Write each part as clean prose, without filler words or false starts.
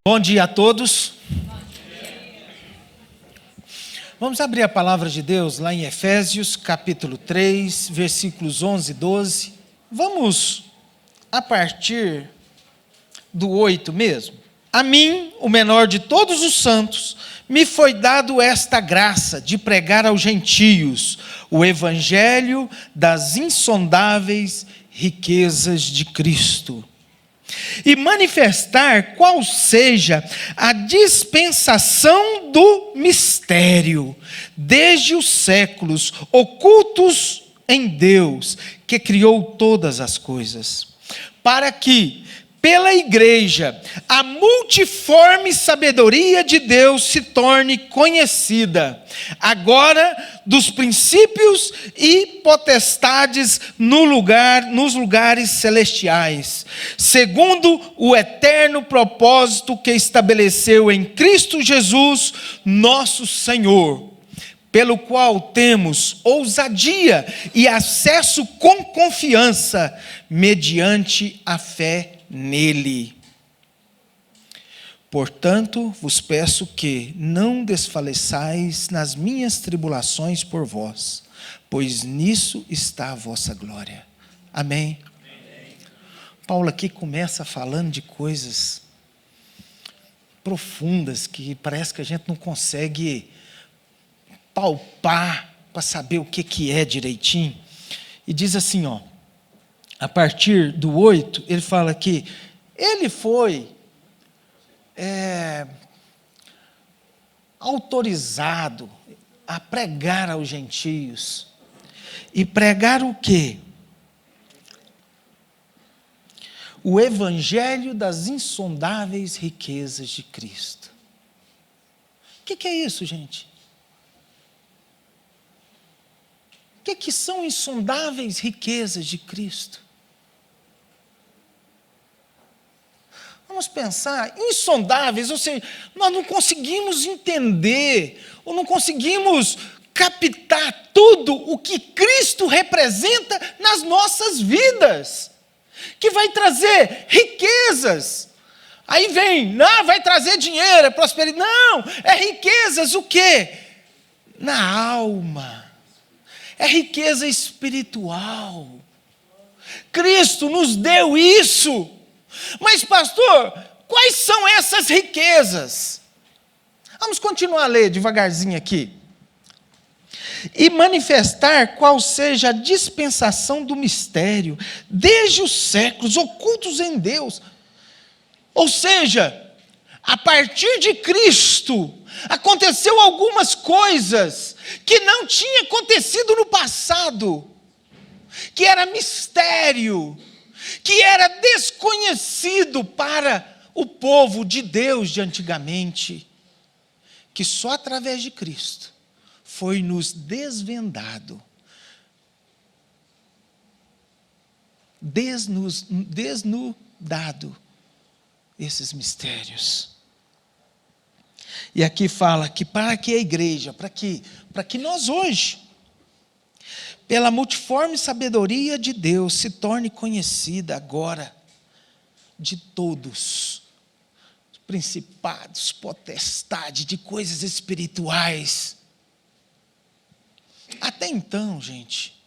Bom dia a todos. Vamos abrir a palavra de Deus lá em Efésios, capítulo 3, versículos 11 e 12. Vamos a partir do 8 mesmo. A mim, o menor de todos os santos, me foi dado esta graça de pregar aos gentios o evangelho das insondáveis riquezas de Cristo, e manifestar qual seja a dispensação do mistério, desde os séculos, ocultos em Deus, que criou todas as coisas, para que, pela igreja, a multiforme sabedoria de Deus se torne conhecida, agora dos princípios e potestades nos lugares celestiais, segundo o eterno propósito que estabeleceu em Cristo Jesus, nosso Senhor, pelo qual temos ousadia e acesso com confiança, mediante a fé nele. Portanto, vos peço que não desfaleçais nas minhas tribulações por vós, pois nisso está a vossa glória. Amém? Amém. Paulo aqui começa falando de coisas profundas que parece que a gente não consegue palpar para saber o que é direitinho. E diz assim, a partir do 8, ele fala que ele foi autorizado a pregar aos gentios. E pregar o quê? O evangelho das insondáveis riquezas de Cristo. O que é isso, gente? O que são insondáveis riquezas de Cristo? Vamos pensar, insondáveis, ou seja, nós não conseguimos entender, ou não conseguimos captar tudo o que Cristo representa nas nossas vidas, que vai trazer riquezas. Aí vem, vai trazer dinheiro, é prosperidade. Não, é riquezas o quê? Na alma. É riqueza espiritual. Cristo nos deu isso. Mas, pastor, quais são essas riquezas? Vamos continuar a ler devagarzinho aqui. E manifestar qual seja a dispensação do mistério, desde os séculos, ocultos em Deus. Ou seja, a partir de Cristo, aconteceu algumas coisas que não tinha acontecido no passado, que era mistério, que era desconhecido para o povo de Deus de antigamente, que só através de Cristo foi nos desvendado, desnudado esses mistérios. E aqui fala que para que a igreja, para que nós hoje, pela multiforme sabedoria de Deus, se torne conhecida agora de todos, principados, potestade, de coisas espirituais. Até então, gente,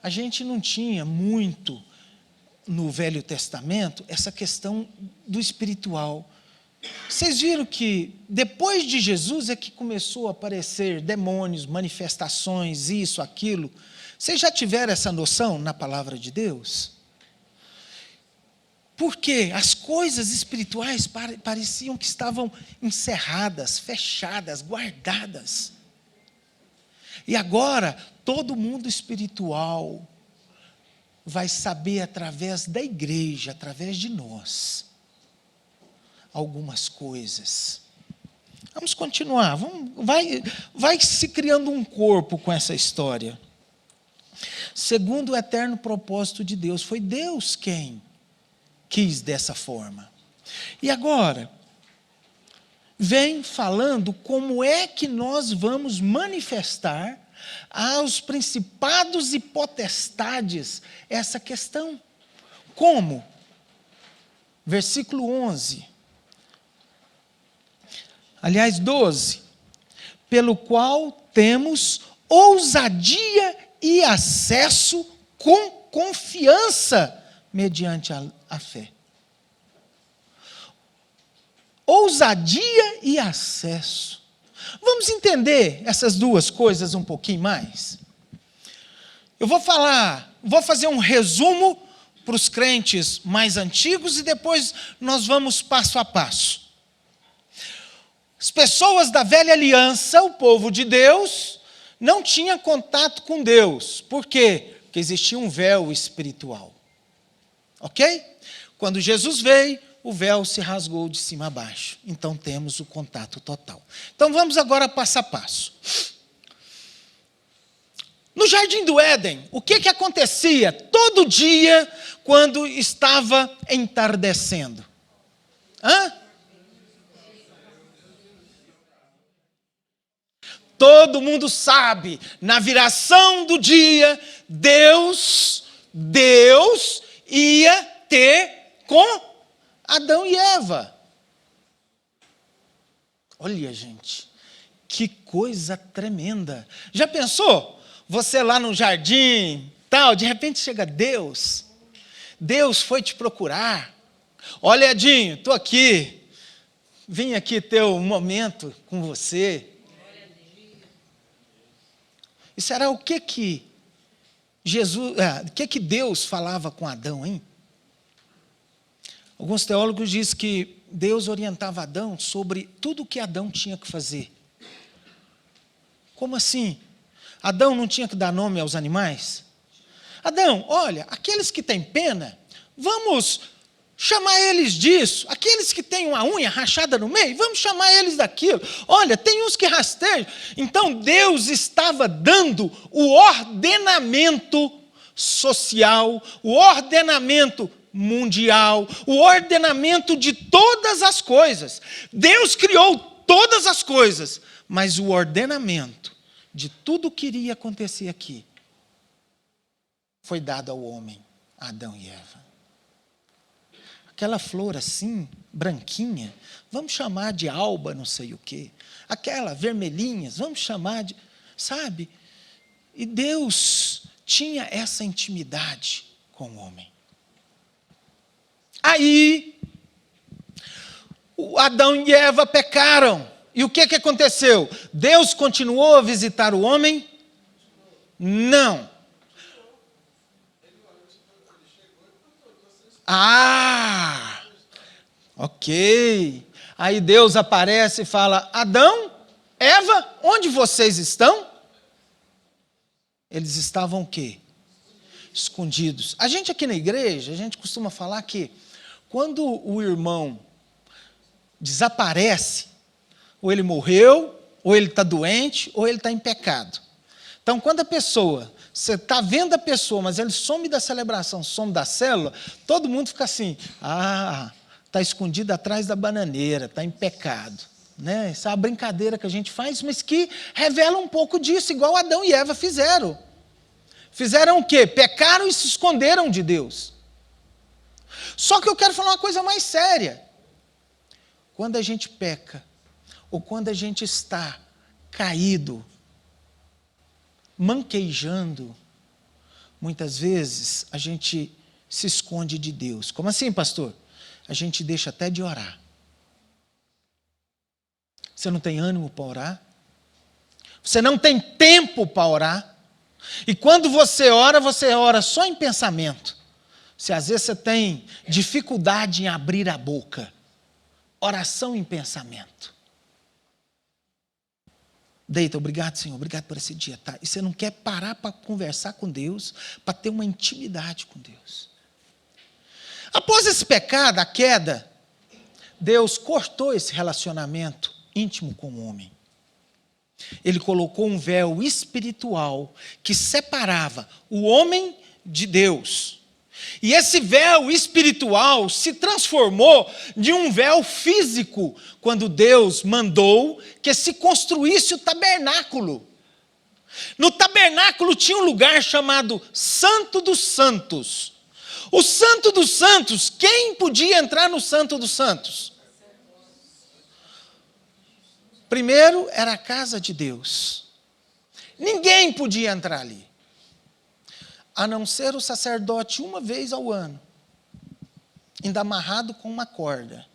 a gente não tinha muito no Velho Testamento essa questão do espiritual. Vocês viram que depois de Jesus é que começou a aparecer demônios, manifestações, isso, aquilo. Vocês já tiveram essa noção na palavra de Deus? Porque as coisas espirituais pareciam que estavam encerradas, fechadas, guardadas. E agora, todo mundo espiritual vai saber através da igreja, através de nós, algumas coisas. Vamos continuar, vai se criando um corpo com essa história. Segundo o eterno propósito de Deus, foi Deus quem quis dessa forma. E agora, vem falando como é que nós vamos manifestar aos principados e potestades essa questão. Como? Versículo 11. Aliás, 12. Pelo qual temos ousadia e acesso com confiança mediante a fé. Ousadia e acesso. Vamos entender essas duas coisas um pouquinho mais? Eu vou fazer um resumo para os crentes mais antigos e depois nós vamos passo a passo. As pessoas da velha aliança, o povo de Deus, não tinha contato com Deus. Por quê? Porque existia um véu espiritual. Ok? Quando Jesus veio, o véu se rasgou de cima a baixo. Então temos o contato total. Então vamos agora passo a passo. No Jardim do Éden, o que acontecia todo dia quando estava entardecendo? Todo mundo sabe, na viração do dia, Deus ia ter com Adão e Eva. Olha, gente, que coisa tremenda. Já pensou? Você lá no jardim, tal, de repente chega Deus. Deus foi te procurar. Olha, Edinho, estou aqui. Vim aqui ter um momento com você. E será o que Deus falava com Adão, hein? Alguns teólogos dizem que Deus orientava Adão sobre tudo o que Adão tinha que fazer. Como assim? Adão não tinha que dar nome aos animais? Adão, olha, aqueles que têm pena, vamos chamar eles disso. Aqueles que têm uma unha rachada no meio, vamos chamar eles daquilo. Olha, tem uns que rasteiam. Então Deus estava dando o ordenamento social, o ordenamento mundial, o ordenamento de todas as coisas. Deus criou todas as coisas, mas o ordenamento de tudo que iria acontecer aqui foi dado ao homem, Adão e Eva. Aquela flor assim, branquinha, vamos chamar de alba não sei o quê. Aquela vermelhinha, vamos chamar de... Sabe? E Deus tinha essa intimidade com o homem. Aí, Adão e Eva pecaram. E o que aconteceu? Deus continuou a visitar o homem? Não. Ok. Aí Deus aparece e fala: Adão, Eva, onde vocês estão? Eles estavam o quê? Escondidos. A gente aqui na igreja, a gente costuma falar que quando o irmão desaparece, ou ele morreu, ou ele está doente, ou ele está em pecado. Então, quando a pessoa, você está vendo a pessoa, mas ele some da celebração, some da célula, todo mundo fica assim: está escondido atrás da bananeira, está em pecado. Né? Essa é uma brincadeira que a gente faz, mas que revela um pouco disso, igual Adão e Eva fizeram. Fizeram o quê? Pecaram e se esconderam de Deus. Só que eu quero falar uma coisa mais séria. Quando a gente peca, ou quando a gente está caído, manquejando, muitas vezes a gente se esconde de Deus. Como assim, pastor? A gente deixa até de orar. Você não tem ânimo para orar? Você não tem tempo para orar? E quando você ora só em pensamento. Se às vezes você tem dificuldade em abrir a boca, oração em pensamento. Deita, obrigado, Senhor, obrigado por esse dia. Tá? E você não quer parar para conversar com Deus, para ter uma intimidade com Deus. Após esse pecado, a queda, Deus cortou esse relacionamento íntimo com o homem. Ele colocou um véu espiritual que separava o homem de Deus. E esse véu espiritual se transformou de um véu físico, quando Deus mandou que se construísse o tabernáculo. No tabernáculo tinha um lugar chamado Santo dos Santos. O Santo dos Santos, quem podia entrar no Santo dos Santos? Primeiro, era a casa de Deus. Ninguém podia entrar ali, a não ser o sacerdote uma vez ao ano, ainda amarrado com uma corda,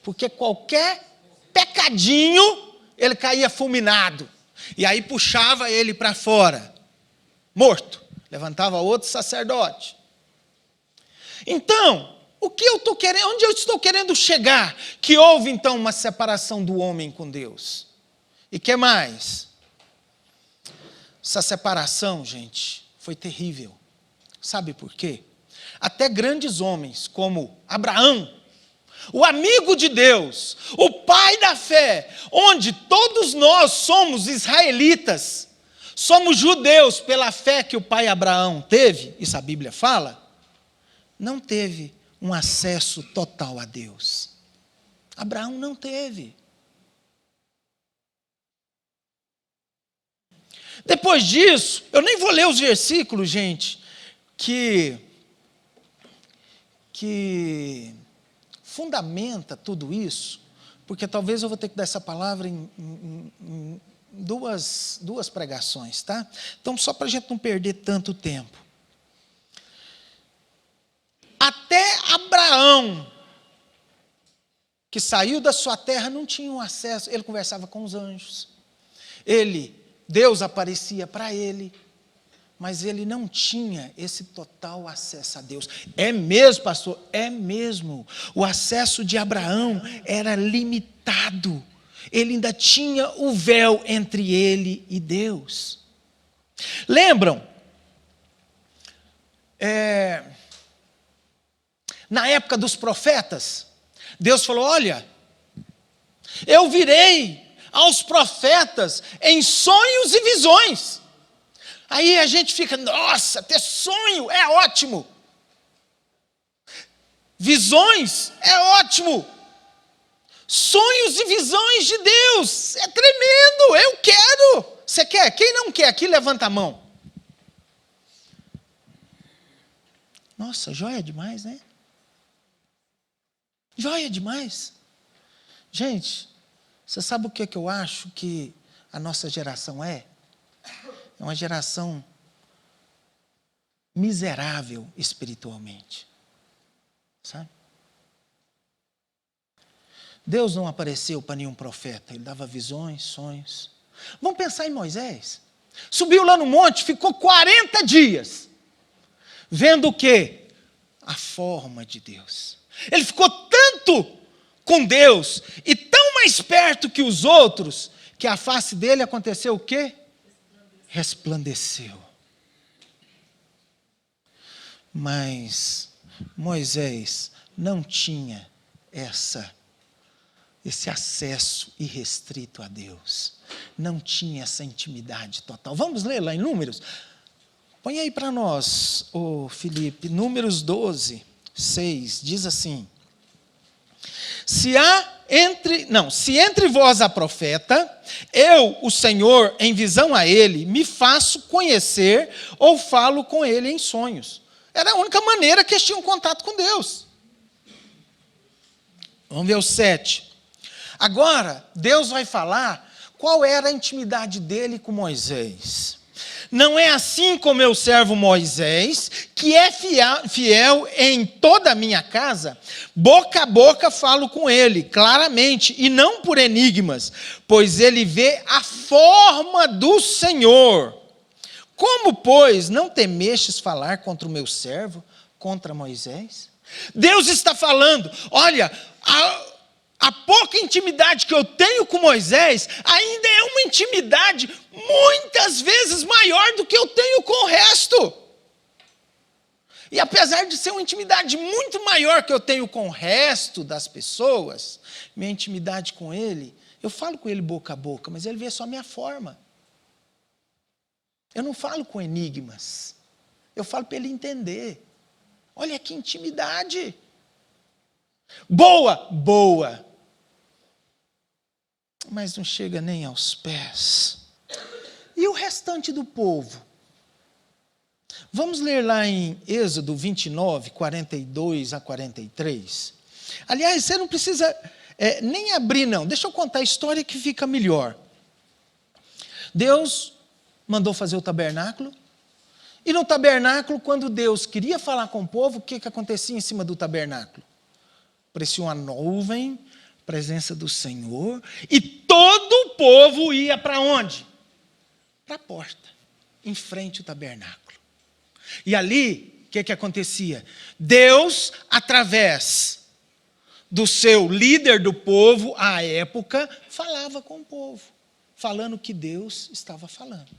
porque qualquer pecadinho, ele caía fulminado, e aí puxava ele para fora, morto, levantava outro sacerdote. Então, o que eu estou querendo, onde eu estou querendo chegar? Que houve então uma separação do homem com Deus. E que mais? Essa separação, gente, foi terrível. Sabe por quê? Até grandes homens como Abraão, o amigo de Deus, o pai da fé, onde todos nós somos israelitas, somos judeus pela fé que o pai Abraão teve, isso a Bíblia fala, não teve um acesso total a Deus. Abraão não teve. Depois disso, eu nem vou ler os versículos, gente, que fundamenta tudo isso, porque talvez eu vou ter que dar essa palavra em duas pregações, tá? Então, só para a gente não perder tanto tempo. Até Abraão, que saiu da sua terra, não tinha um acesso, ele conversava com os anjos, Deus aparecia para ele, mas ele não tinha esse total acesso a Deus. É mesmo, pastor? É mesmo. O acesso de Abraão era limitado. Ele ainda tinha o véu entre ele e Deus. Lembram? Na época dos profetas, Deus falou, olha, eu virei aos profetas em sonhos e visões. Aí a gente fica, nossa, ter sonho é ótimo. Visões é ótimo. Sonhos e visões de Deus é tremendo, eu quero. Você quer? Quem não quer aqui, levanta a mão. Nossa, joia demais, né? Joia demais. Gente, você sabe o que eu acho que a nossa geração é? É uma geração miserável espiritualmente. Sabe? Deus não apareceu para nenhum profeta, ele dava visões, sonhos. Vamos pensar em Moisés. Subiu lá no monte, ficou 40 dias, vendo o quê? A forma de Deus. Ele ficou tanto com Deus, e tão mais perto que os outros, que a face dele aconteceu o quê? Resplandeceu. Mas Moisés não tinha esse acesso irrestrito a Deus. Não tinha essa intimidade total. Vamos ler lá em Números? Põe aí para nós, Felipe, Números 12, 6, diz assim: Se entre vós há profeta, eu, o Senhor, em visão a ele, me faço conhecer ou falo com ele em sonhos. Era a única maneira que eles tinham contato com Deus. Vamos ver o 7. Agora, Deus vai falar qual era a intimidade dele com Moisés. Não é assim com meu servo Moisés, que é fiel em toda a minha casa, boca a boca falo com ele, claramente, e não por enigmas, pois ele vê a forma do Senhor. Como, pois, não temestes falar contra o meu servo, contra Moisés? Deus está falando, olha, a pouca intimidade que eu tenho com Moisés, ainda é uma intimidade muitas vezes maior do que eu tenho com o resto. E apesar de ser uma intimidade muito maior que eu tenho com o resto das pessoas, minha intimidade com ele, eu falo com ele boca a boca, mas ele vê só a minha forma. Eu não falo com enigmas, eu falo para ele entender. Olha que intimidade. Boa, mas não chega nem aos pés. E o restante do povo? Vamos ler lá em Êxodo 29, 42 a 43. Aliás, você não precisa Nem abrir não, deixa eu contar a história que fica melhor. Deus mandou fazer o tabernáculo, e no tabernáculo, quando Deus queria falar com o povo, o que acontecia em cima do tabernáculo? Parecia uma nuvem, presença do Senhor, e todo o povo ia para onde? Para a porta, em frente ao tabernáculo. E ali, o que acontecia? Deus, através do seu líder do povo, à época, falava com o povo, falando o que Deus estava falando.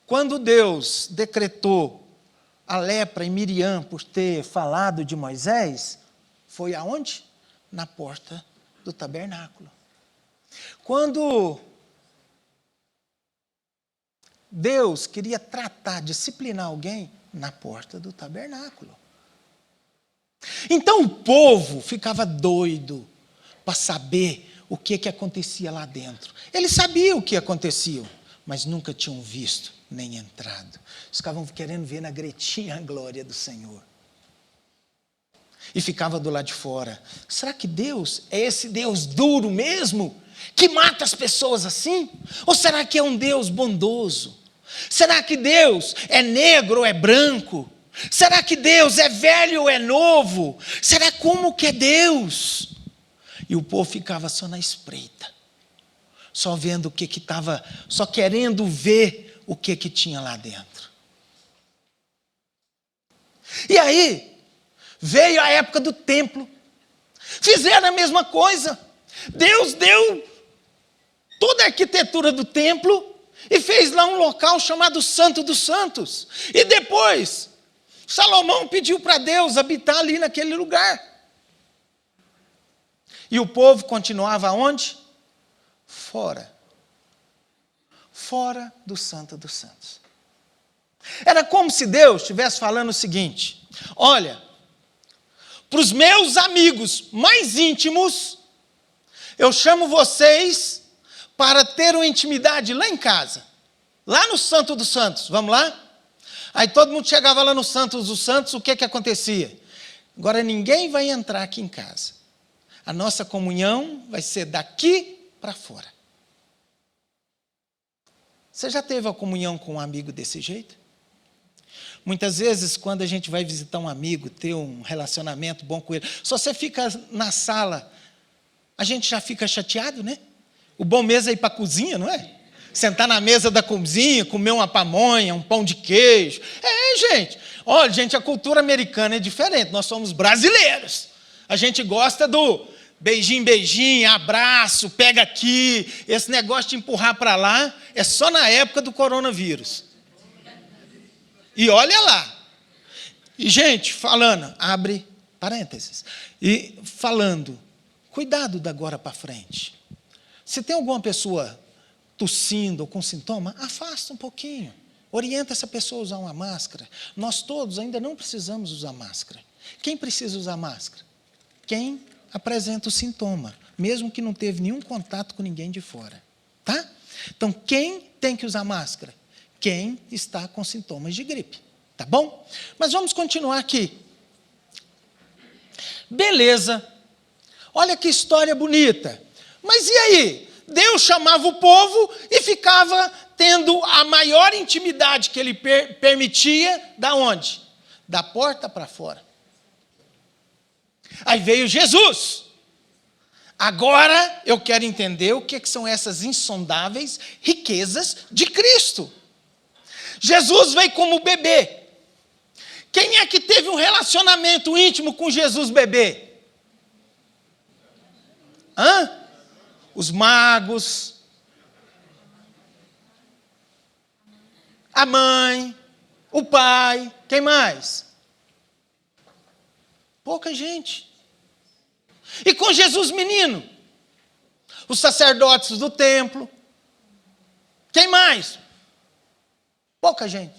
Quando Deus decretou a lepra em Miriam por ter falado de Moisés, foi aonde? Na porta do tabernáculo. Quando Deus queria tratar, disciplinar alguém, na porta do tabernáculo. Então o povo ficava doido para saber o que acontecia lá dentro. Eles sabiam o que acontecia, mas nunca tinham visto nem entrado. Ficavam querendo ver na gretinha a glória do Senhor. E ficava do lado de fora. Será que Deus é esse Deus duro mesmo? Que mata as pessoas assim? Ou será que é um Deus bondoso? Será que Deus é negro ou é branco? Será que Deus é velho ou é novo? Será como que é Deus? E o povo ficava só na espreita. Só vendo o que estava, só querendo ver o que tinha lá dentro. E aí, veio a época do templo. Fizeram a mesma coisa. Deus deu toda a arquitetura do templo e fez lá um local chamado Santo dos Santos. E depois, Salomão pediu para Deus habitar ali naquele lugar. E o povo continuava onde? Fora. Fora do Santo dos Santos. Era como se Deus estivesse falando o seguinte: olha, para os meus amigos mais íntimos, eu chamo vocês para ter uma intimidade lá em casa, lá no Santo dos Santos, vamos lá? Aí todo mundo chegava lá no Santo dos Santos, o que acontecia? Agora ninguém vai entrar aqui em casa. A nossa comunhão vai ser daqui para fora. Você já teve a comunhão com um amigo desse jeito? Muitas vezes, quando a gente vai visitar um amigo, ter um relacionamento bom com ele, só você fica na sala, a gente já fica chateado, né? O bom mesmo é ir para a cozinha, não é? Sentar na mesa da cozinha, comer uma pamonha, um pão de queijo. Gente, olha, gente, a cultura americana é diferente, nós somos brasileiros. A gente gosta do beijinho, beijinho, abraço, pega aqui. Esse negócio de empurrar para lá é só na época do coronavírus. E olha lá. E, gente, falando, abre parênteses. E falando, cuidado da agora para frente. Se tem alguma pessoa tossindo ou com sintoma, afasta um pouquinho. Orienta essa pessoa a usar uma máscara. Nós todos ainda não precisamos usar máscara. Quem precisa usar máscara? Quem apresenta o sintoma, mesmo que não teve nenhum contato com ninguém de fora. Tá? Então, quem tem que usar máscara? Quem está com sintomas de gripe. Tá bom? Mas vamos continuar aqui. Beleza. Olha que história bonita. Mas e aí? Deus chamava o povo e ficava tendo a maior intimidade que ele permitia, da onde? Da porta para fora. Aí veio Jesus. Agora eu quero entender o que são essas insondáveis riquezas de Cristo. Jesus veio como bebê. Quem é que teve um relacionamento íntimo com Jesus bebê? Os magos, a mãe, o pai, quem mais? Pouca gente. E com Jesus menino? Os sacerdotes do templo. Quem mais? Pouca gente.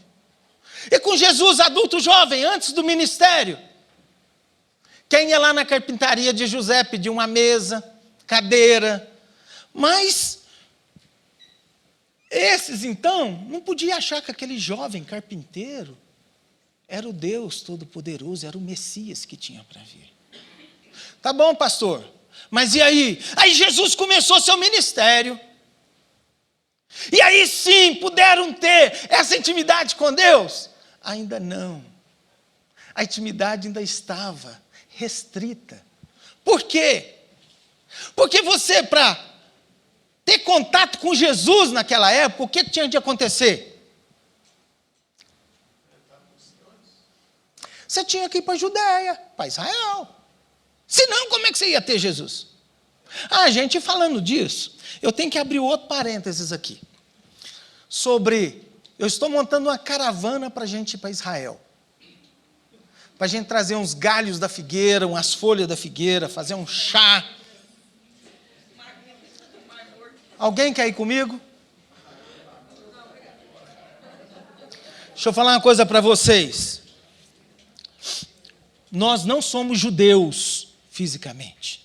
E com Jesus adulto jovem, antes do ministério? Quem ia lá na carpintaria de José pedir uma mesa, cadeira? Mas esses, então, não podiam achar que aquele jovem carpinteiro era o Deus Todo-Poderoso, era o Messias que tinha para vir. Tá bom, pastor, Mas e aí? Aí Jesus começou seu ministério. E aí sim, puderam ter essa intimidade com Deus? Ainda não. A intimidade ainda estava restrita. Por quê? Porque você, para ter contato com Jesus naquela época, o que tinha de acontecer? Você tinha que ir para a Judéia, para Israel. Senão, como é que você ia ter Jesus? Ah, gente, falando disso, eu tenho que abrir outro parênteses aqui. Eu estou montando uma caravana para a gente ir para Israel. Para a gente trazer uns galhos da figueira, umas folhas da figueira, fazer um chá. Alguém quer ir comigo? Deixa eu falar uma coisa para vocês. Nós não somos judeus fisicamente.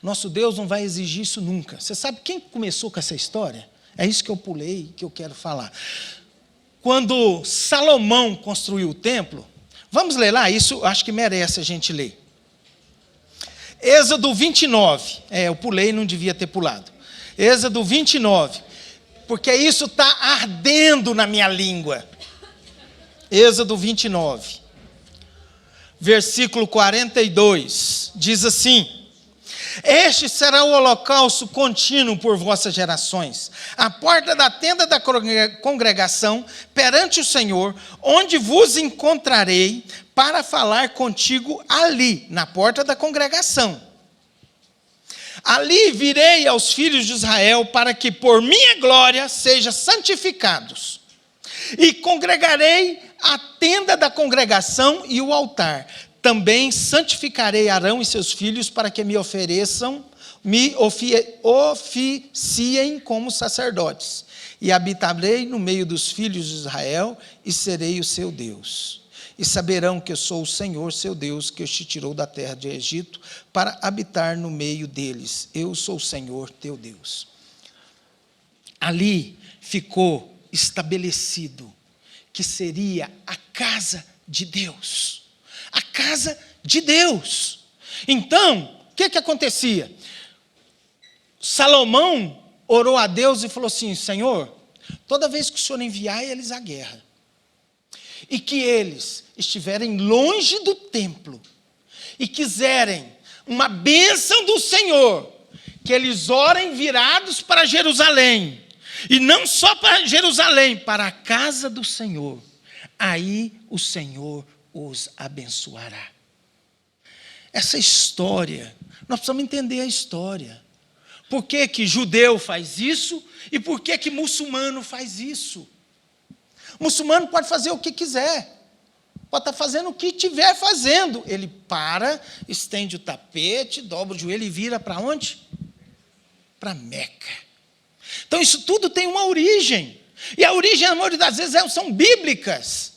Nosso Deus não vai exigir isso nunca. Você sabe quem começou com essa história? É isso que eu pulei, que eu quero falar. Quando Salomão construiu o templo, vamos ler lá, isso acho que merece a gente ler. Êxodo 29, eu pulei, não devia ter pulado. Êxodo 29, porque isso está ardendo na minha língua. Êxodo 29, versículo 42, diz assim: este será o holocausto contínuo por vossas gerações, a porta da tenda da congregação perante o Senhor, onde vos encontrarei para falar contigo ali, na porta da congregação. Ali virei aos filhos de Israel para que por minha glória sejam santificados. E congregarei a tenda da congregação e o altar. Também santificarei Arão e seus filhos para que me oficiem como sacerdotes. E habitarei no meio dos filhos de Israel e serei o seu Deus. E saberão que eu sou o Senhor, seu Deus, que os te tirou da terra de Egito para habitar no meio deles. Eu sou o Senhor, teu Deus. Ali ficou estabelecido que seria a casa de Deus. A casa de Deus. Então, o que acontecia? Salomão orou a Deus e falou assim: Senhor, toda vez que o Senhor enviar eles à guerra, e que eles estiverem longe do templo, e quiserem uma bênção do Senhor, que eles orem virados para Jerusalém, e não só para Jerusalém, para a casa do Senhor, aí o Senhor os abençoará. Essa história, nós precisamos entender a história. Por que que judeu faz isso e por que que muçulmano faz isso? Muçulmano pode fazer o que quiser, pode estar fazendo o que estiver fazendo. Ele para, estende o tapete, dobra o joelho e vira para onde? Para Meca. Então isso tudo tem uma origem. E a origem, a maioria das vezes, são bíblicas.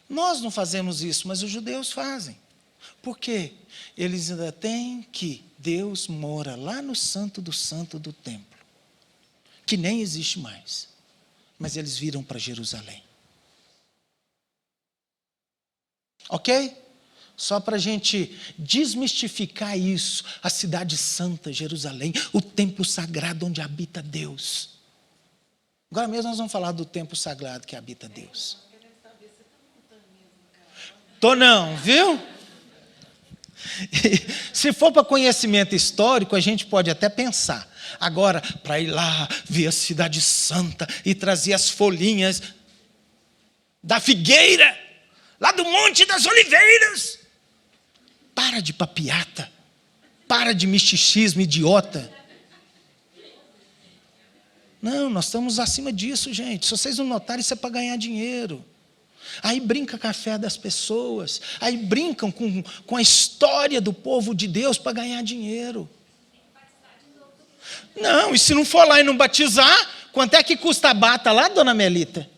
Nós não fazemos isso, mas os judeus fazem. Por quê? Eles ainda têm que Deus mora lá no santo do templo, que nem existe mais. Mas eles viram para Jerusalém. Ok? Só para a gente desmistificar isso, a cidade santa, Jerusalém, o templo sagrado onde habita Deus. Agora mesmo nós vamos falar do templo sagrado que habita Deus. Tô não, viu? Se for para conhecimento histórico, a gente pode até pensar. Agora, para ir lá, ver a cidade santa e trazer as folhinhas da figueira, lá do Monte das Oliveiras. Para de papiata, para de misticismo idiota. Não, nós estamos acima disso, gente. Se vocês não notarem, isso é para ganhar dinheiro. Aí brinca com a fé das pessoas, aí brincam com a história do povo de Deus para ganhar dinheiro. Não, e se não for lá e não batizar, quanto é que custa a bata lá, dona Melita?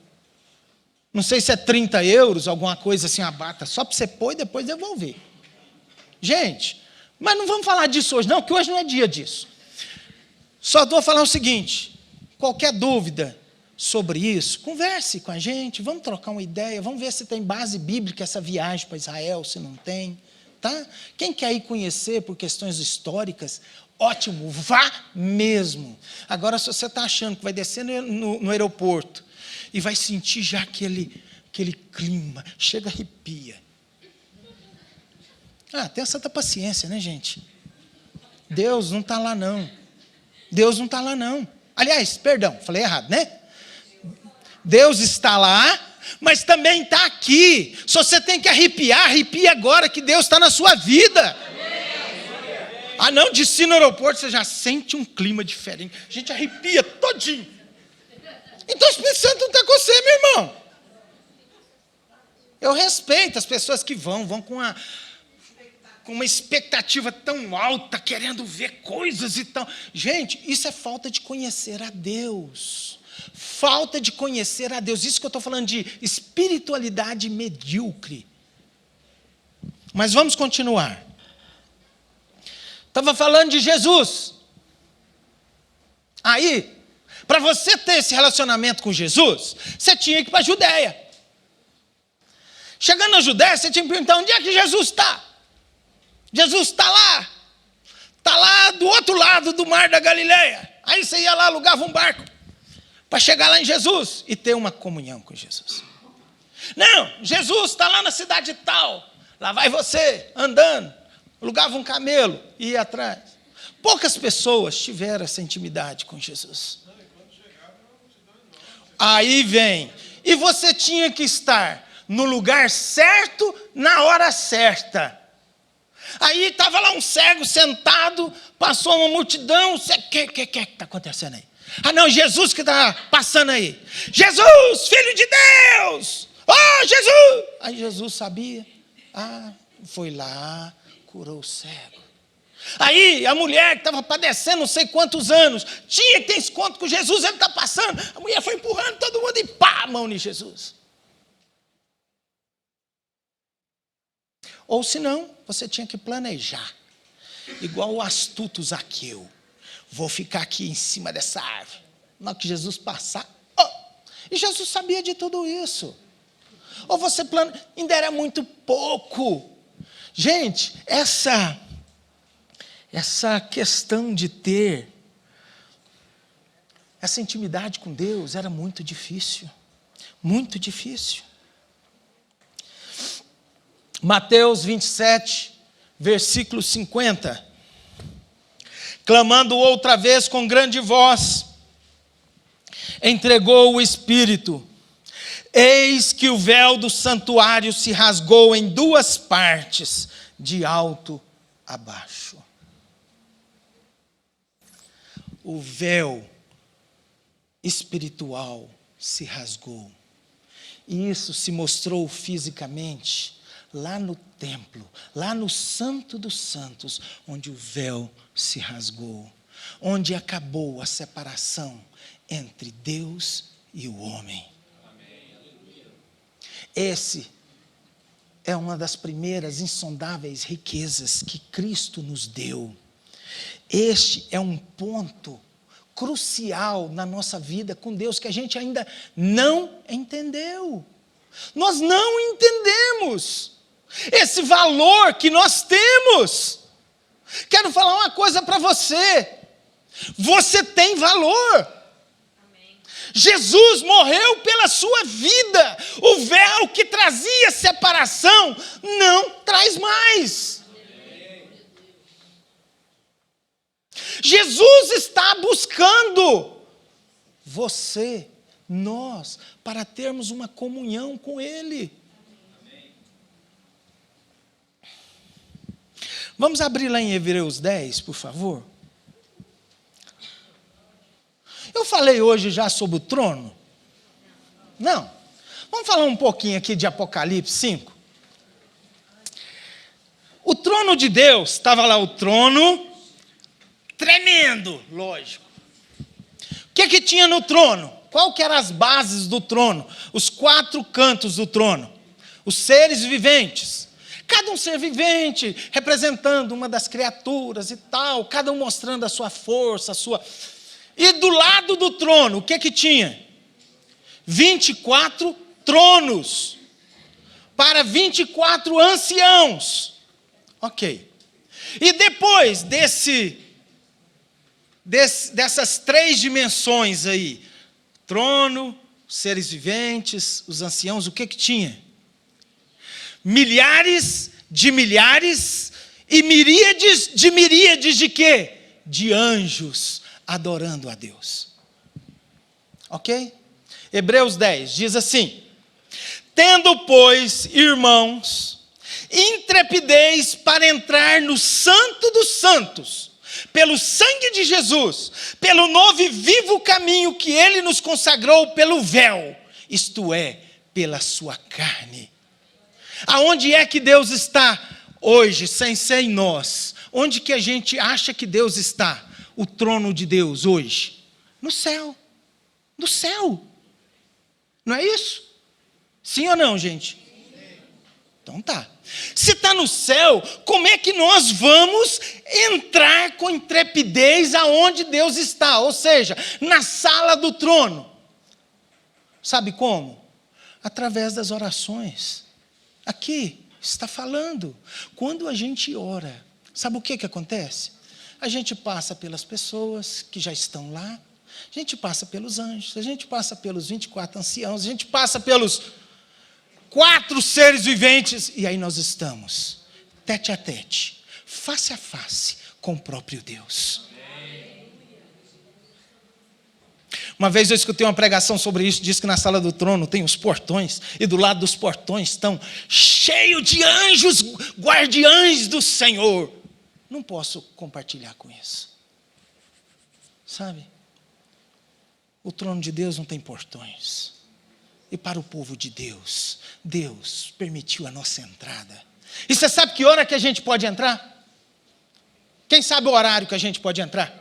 Não sei se é 30 euros, alguma coisa assim, a bata, só para você pôr e depois devolver. Gente, mas não vamos falar disso hoje não, porque hoje não é dia disso. Só vou falar o seguinte: qualquer dúvida sobre isso, converse com a gente, vamos trocar uma ideia, vamos ver se tem base bíblica essa viagem para Israel, se não tem, tá? Quem quer ir conhecer por questões históricas, ótimo, vá mesmo. Agora, se você está achando que vai descer no aeroporto e vai sentir já aquele clima, chega, arrepia. Tenha santa paciência, né, gente? Deus não está lá, não. Deus não está lá, não. Aliás, perdão, falei errado, né? Deus está lá, mas também está aqui. Se você tem que arrepiar, arrepie agora que Deus está na sua vida. Não, desci no aeroporto, você já sente um clima diferente. A gente arrepia todinho. Então o Espírito Santo não está com você, meu irmão. Eu respeito as pessoas que vão com uma expectativa tão alta, querendo ver coisas e tal. Gente, isso é falta de conhecer a Deus. Falta de conhecer a Deus. Isso que eu estou falando de espiritualidade medíocre. Mas vamos continuar. Estava falando de Jesus. Aí, para você ter esse relacionamento com Jesus, você tinha que ir para a Judéia. Chegando na Judéia, você tinha que perguntar, onde é que Jesus está? Jesus está lá do outro lado do mar da Galileia. Aí você ia lá, alugava um barco, para chegar lá em Jesus e ter uma comunhão com Jesus. Não, Jesus está lá na cidade tal, lá vai você, andando, alugava um camelo e ia atrás. Poucas pessoas tiveram essa intimidade com Jesus. Aí vem, e você tinha que estar no lugar certo, na hora certa. Aí estava lá um cego sentado, passou uma multidão, o que está acontecendo aí? Não, Jesus que está passando aí. Jesus, Filho de Deus! Oh, Jesus! Aí Jesus sabia. Foi lá, curou o cego. Aí a mulher que estava padecendo não sei quantos anos, tinha que ter esse conto com Jesus, ele está passando. A mulher foi empurrando todo mundo e pá, a mão em Jesus. Ou senão, você tinha que planejar. Igual o astuto Zaqueu. Vou ficar aqui em cima dessa árvore. Na hora que Jesus passar. E Jesus sabia de tudo isso. Ou você ainda era muito pouco. Gente, essa questão de ter essa intimidade com Deus era muito difícil. Muito difícil. Mateus 27, versículo 50. Clamando outra vez com grande voz, entregou o Espírito. Eis que o véu do santuário se rasgou em duas partes, de alto a baixo. O véu espiritual se rasgou. E isso se mostrou fisicamente lá no templo, lá no Santo dos Santos, onde o véu se rasgou, onde acabou a separação entre Deus e o homem. Esse é uma das primeiras insondáveis riquezas que Cristo nos deu. Este é um ponto crucial na nossa vida com Deus que a gente ainda não entendeu. Nós não entendemos esse valor que nós temos. Quero falar uma coisa para você. Você tem valor. Jesus morreu pela sua vida. O véu que trazia separação não traz mais. Jesus está buscando você, nós, para termos uma comunhão com Ele. Vamos abrir lá em Hebreus 10, por favor. Eu falei hoje já sobre o trono? Não. Vamos falar um pouquinho aqui de Apocalipse 5. O trono de Deus, estava lá o trono, tremendo, lógico. O que tinha no trono? Qual que eram as bases do trono? Os 4 cantos do trono. Os seres viventes. Cada um ser vivente, representando uma das criaturas e tal, cada um mostrando a sua força, a sua... E do lado do trono, o que tinha? 24 tronos para 24 anciãos. Ok. E depois dessas 3 dimensões aí, trono, seres viventes, os anciãos, o que tinha? Milhares de milhares e miríades de quê? De anjos adorando a Deus. Ok? Hebreus 10 diz assim: tendo, pois, irmãos, intrepidez para entrar no Santo dos Santos, pelo sangue de Jesus, pelo novo e vivo caminho que Ele nos consagrou pelo véu, isto é, pela sua carne. Aonde é que Deus está hoje, sem ser em nós? Onde que a gente acha que Deus está? O trono de Deus hoje? No céu. No céu. Não é isso? Sim ou não, gente? Então tá. Se está no céu, como é que nós vamos entrar com intrepidez aonde Deus está? Ou seja, na sala do trono. Sabe como? Através das orações. Aqui está falando. Quando a gente ora, sabe o que acontece? A gente passa pelas pessoas que já estão lá, a gente passa pelos anjos, a gente passa pelos 24 anciãos, a gente passa pelos 4 seres viventes, e aí nós estamos, tete a tete, face a face, com o próprio Deus. Uma vez eu escutei uma pregação sobre isso, diz que na sala do trono tem os portões, e do lado dos portões estão cheios de anjos, guardiães do Senhor. Não posso compartilhar com isso. Sabe? O trono de Deus não tem portões. E para o povo de Deus, Deus permitiu a nossa entrada. E você sabe que hora que a gente pode entrar? Quem sabe o horário que a gente pode entrar?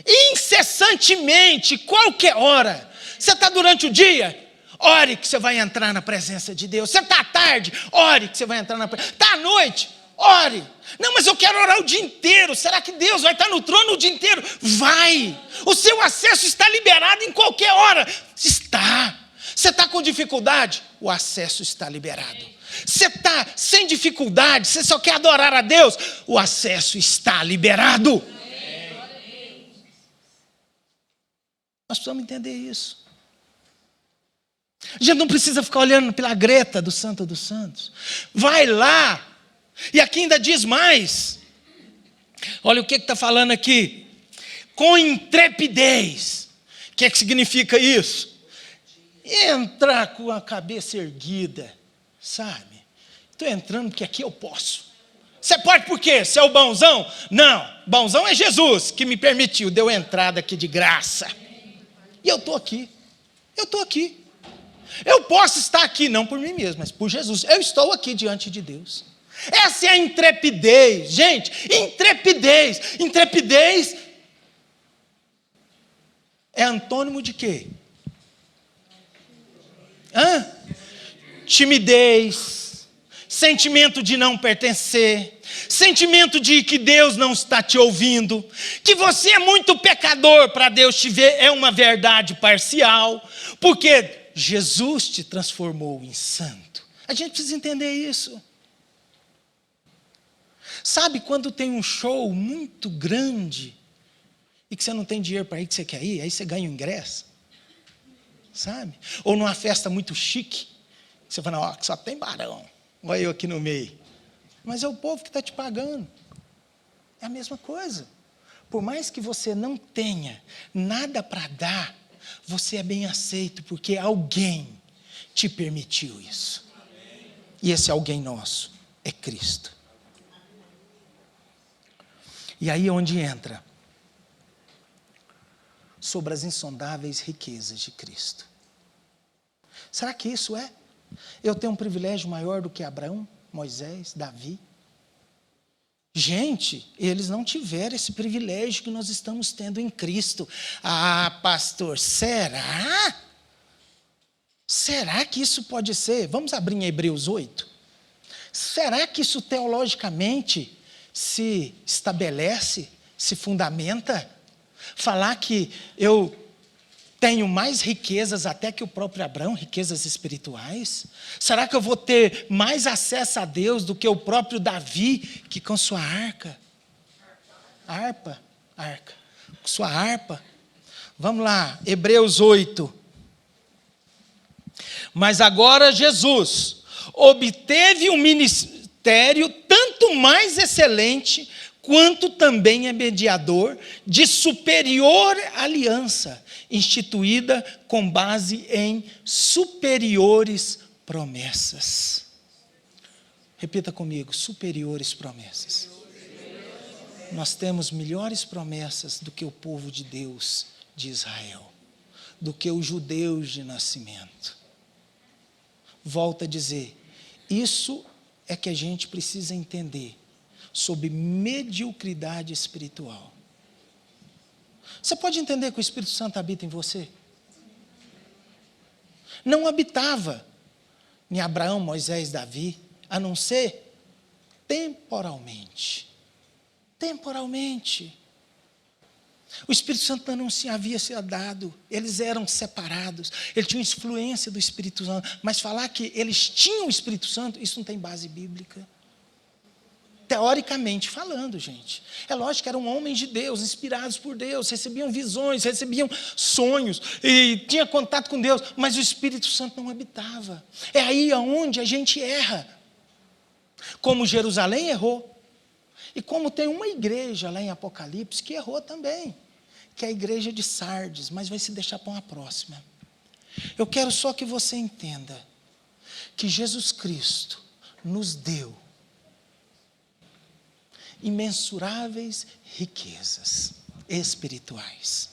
Incessantemente, qualquer hora. Você está durante o dia? Ore que você vai entrar na presença de Deus. Você está à tarde? Ore que você vai entrar na presença. Está à noite? Ore. Não, mas eu quero orar o dia inteiro. Será que Deus vai estar no trono o dia inteiro? Vai. O seu acesso está liberado em qualquer hora. Está. Você está com dificuldade? O acesso está liberado. Você está sem dificuldade? Você só quer adorar a Deus? O acesso está liberado. Nós precisamos entender isso. A gente não precisa ficar olhando pela greta do Santo dos Santos. Vai lá. E aqui ainda diz mais. Olha o que está falando aqui. Com intrepidez. O que significa isso? Entrar com a cabeça erguida. Sabe? Estou entrando porque aqui eu posso. Você pode por quê? Você é o bonzão? Não. Bonzão é Jesus que me permitiu. Deu entrada aqui de graça. E eu estou aqui. Eu estou aqui. Eu posso estar aqui, não por mim mesmo, mas por Jesus. Eu estou aqui diante de Deus. Essa é a intrepidez. Gente, intrepidez. Intrepidez é antônimo de quê? Timidez. Sentimento de não pertencer. Sentimento de que Deus não está te ouvindo, que você é muito pecador para Deus te ver, é uma verdade parcial, porque Jesus te transformou em santo. A gente precisa entender isso. Sabe quando tem um show muito grande e que você não tem dinheiro para ir, que você quer ir, aí você ganha o ingresso? Sabe? Ou numa festa muito chique, que você fala, ó, só tem barão, olha eu aqui no meio. Mas é o povo que está te pagando. É a mesma coisa. Por mais que você não tenha nada para dar, você é bem aceito, porque alguém te permitiu isso. E esse alguém nosso é Cristo. E aí é onde entra sobre as insondáveis riquezas de Cristo. Será que isso é? Eu tenho um privilégio maior do que Abraão, Moisés, Davi? Gente, eles não tiveram esse privilégio que nós estamos tendo em Cristo. Ah, pastor, será? Será que isso pode ser? Vamos abrir em Hebreus 8. Será que isso teologicamente se estabelece, se fundamenta? Falar que eu tenho mais riquezas até que o próprio Abraão, riquezas espirituais? Será que eu vou ter mais acesso a Deus do que o próprio Davi, que com sua arca, com sua harpa? Vamos lá, Hebreus 8. Mas agora Jesus obteve um ministério tanto mais excelente, quanto também é mediador de superior aliança, instituída com base em superiores promessas. Repita comigo, superiores promessas. Nós temos melhores promessas do que o povo de Deus de Israel, do que os judeus de nascimento. Volto a dizer, isso é que a gente precisa entender sobre mediocridade espiritual. Você pode entender que o Espírito Santo habita em você? Não habitava em Abraão, Moisés, Davi, a não ser temporalmente. Temporalmente. O Espírito Santo não se havia sido dado, eles eram separados, eles tinham influência do Espírito Santo, mas falar que eles tinham o Espírito Santo, isso não tem base bíblica. Teoricamente falando, gente. É lógico que eram homens de Deus, inspirados por Deus, recebiam visões, recebiam sonhos, e tinha contato com Deus, mas o Espírito Santo não habitava. É aí onde a gente erra. Como Jerusalém errou, e como tem uma igreja lá em Apocalipse que errou também, que é a igreja de Sardes, mas vai se deixar para uma próxima. Eu quero só que você entenda que Jesus Cristo nos deu imensuráveis riquezas espirituais.